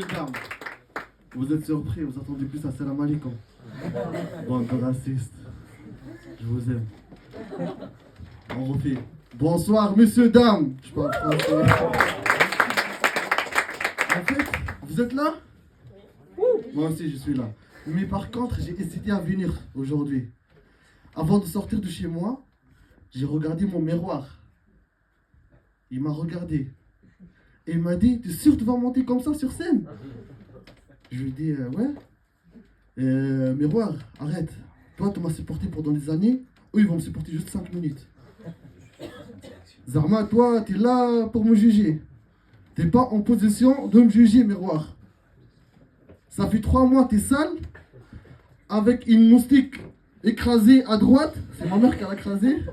Dames, vous êtes surpris, vous attendez plus à Salam Alaikum. Bande de racistes. Je vous aime. On refait. Bonsoir, messieurs, dames. Je parle français. En fait, vous êtes là? Moi aussi, je suis là. Mais par contre, j'ai hésité à venir aujourd'hui. Avant de sortir de chez moi, j'ai regardé mon miroir. Il m'a regardé. Et il m'a dit, t'es sûr que tu vas monter comme ça sur scène? Je lui ai dit, ouais. Miroir, arrête. Toi, tu m'as supporté pendant des années. Eux, ils vont me supporter juste 5 minutes. Zarma, toi, t'es là pour me juger. T'es pas en position de me juger, miroir. Ça fait 3 mois, t'es sale. Avec une moustique écrasée à droite. C'est ma mère qui l'a écrasée.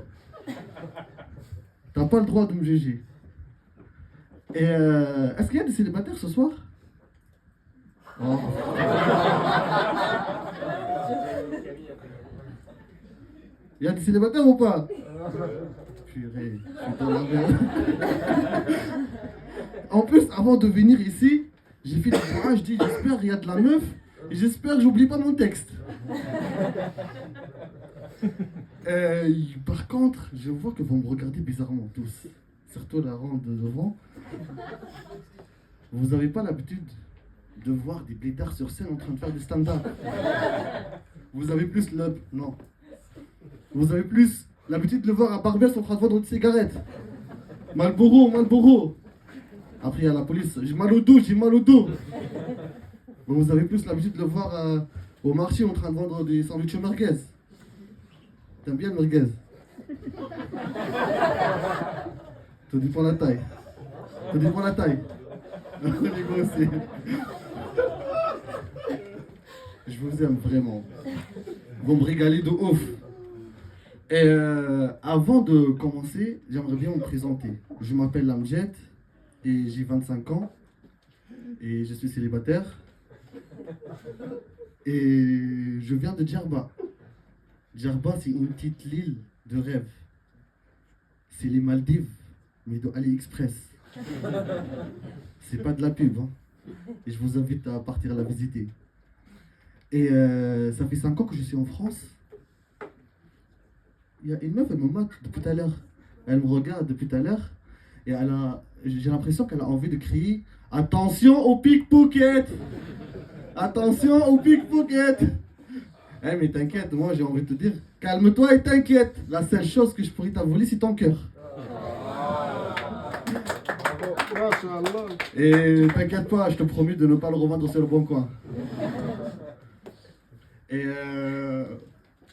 T'as pas le droit de me juger. Et est-ce qu'il y a des célibataires ce soir? Oh. Il y a des célibataires ou pas? Purée, je suis dans la merde. En plus, avant de venir ici, j'ai fait des voix, je dis j'espère qu'il y a de la meuf et j'espère que j'oublie pas mon texte. Par contre, je vois que vous me regardez bizarrement tous, surtout la ronde de devant. Vous n'avez pas l'habitude de voir des blédards sur scène en train de faire du stand-up. Vous avez plus non. Vous avez plus l'habitude de le voir à Barbès en train de vendre des cigarettes. Marlboro, Marlboro. Après, il y a la police. J'ai mal au dos, j'ai mal au dos. Mais vous avez plus l'habitude de le voir au marché en train de vendre des sandwichs merguez. T'aimes bien le merguez? Tout dépend de la taille. Tout dépend de la taille. Les gars aussi. Je vous aime vraiment. Vous me régalez de ouf. Et avant de commencer, j'aimerais bien me présenter. Je m'appelle Amjad et j'ai 25 ans et je suis célibataire. Et je viens de Djerba. Djerba, c'est une petite île de rêve. C'est les Maldives, mais de AliExpress. C'est pas de la pub, hein. Et je vous invite à partir la visiter. Et ça fait 5 ans que je suis en France. Il y a une meuf, elle me mate depuis tout à l'heure. Elle me regarde depuis tout à l'heure. Et j'ai l'impression qu'elle a envie de crier « Attention au pickpocket! Attention au pickpocket !» Eh mais t'inquiète, moi j'ai envie de te dire « Calme-toi et t'inquiète! La seule chose que je pourrais t'avoler, c'est ton cœur. » Et t'inquiète pas, je te promets de ne pas le revendre sur le bon coin. Et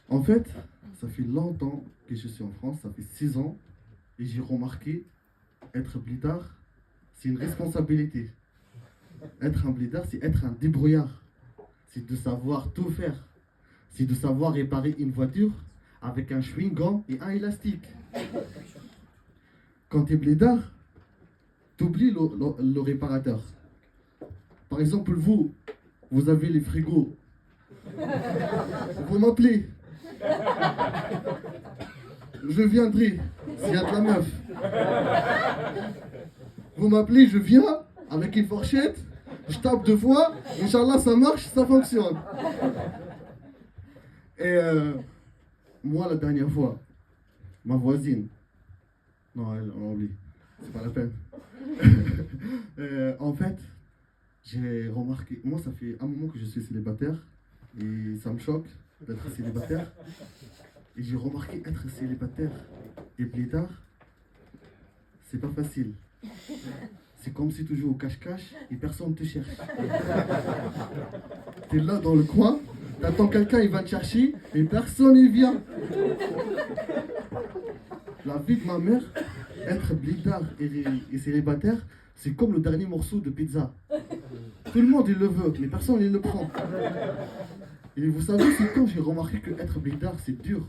en fait, ça fait longtemps que je suis en France, ça fait 6 ans, et j'ai remarqué, être blédard, c'est une responsabilité. Être un blédard, c'est être un débrouillard. C'est de savoir tout faire. C'est de savoir réparer une voiture avec un chewing-gum et un élastique. Quand tu es blédard, tu oublies le réparateur. Par exemple, vous avez les frigos. Vous m'appelez. Je viendrai s'il y a de la meuf. Vous m'appelez, je viens avec une fourchette, je tape 2 fois, Inch'Allah ça marche, ça fonctionne. Et moi la dernière fois, ma voisine, non on oublie, c'est pas la peine. En fait, j'ai remarqué, moi ça fait un moment que je suis célibataire et ça me choque d'être célibataire. Et j'ai remarqué être célibataire et blédard, c'est pas facile. C'est comme si tu joues au cache-cache et personne ne te cherche. T'es là dans le coin, t'attends quelqu'un, il va te chercher et personne ne vient. La vie de ma mère, être blédard et célibataire, c'est comme le dernier morceau de pizza. Tout le monde il le veut, mais personne ne le prend. Et vous savez, c'est quand j'ai remarqué que être blédard c'est dur.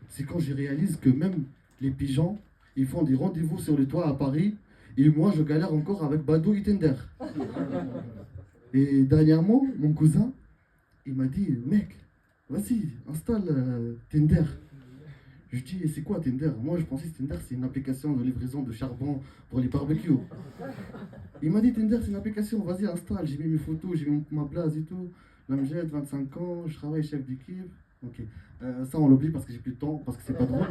C'est quand je réalise que même les pigeons, ils font des rendez-vous sur le toit à Paris. Et moi, je galère encore avec Badou et Tinder. Et dernièrement, mon cousin, il m'a dit, mec, vas-y, installe Tinder. Je lui dis, et c'est quoi Tinder? Moi, je pensais que Tinder, c'est une application de livraison de charbon pour les barbecues. Il m'a dit, Tinder, c'est une application, vas-y, installe. J'ai mis mes photos, j'ai mis ma blase et tout. L'Amjad, 25 ans, je travaille chef d'équipe. Ok. Ça, on l'oublie parce que j'ai plus de temps, parce que c'est pas drôle.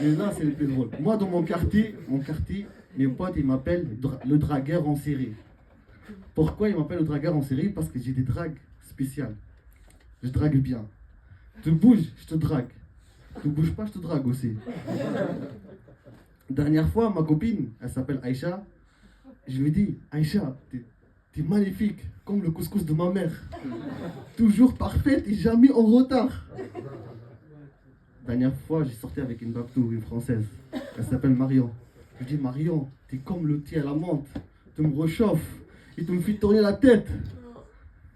Mais là, c'est le plus drôle. Moi, dans mon quartier, mes potes, ils m'appellent le dragueur en série. Pourquoi ils m'appellent le dragueur en série? Parce que j'ai des dragues spéciales. Je drague bien. Tu bouges, je te drague. Tu bouges pas, je te drague aussi. Dernière fois, ma copine, elle s'appelle Aïcha. Je lui dis, Aïcha, t'es magnifique, comme le couscous de ma mère. Toujours parfaite et jamais en retard. Dernière fois, j'ai sorti avec une babtou, une française. Elle s'appelle Marion. Je lui dis, Marion, t'es comme le thé à la menthe. Tu me réchauffes et tu me fais tourner la tête.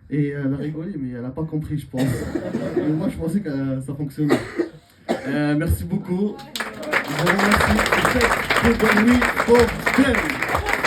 Et elle a rigolé, mais elle n'a pas compris, je pense. Mais moi, je pensais que ça fonctionnait. Merci beaucoup. Je vous remercie. Bonne nuit, bon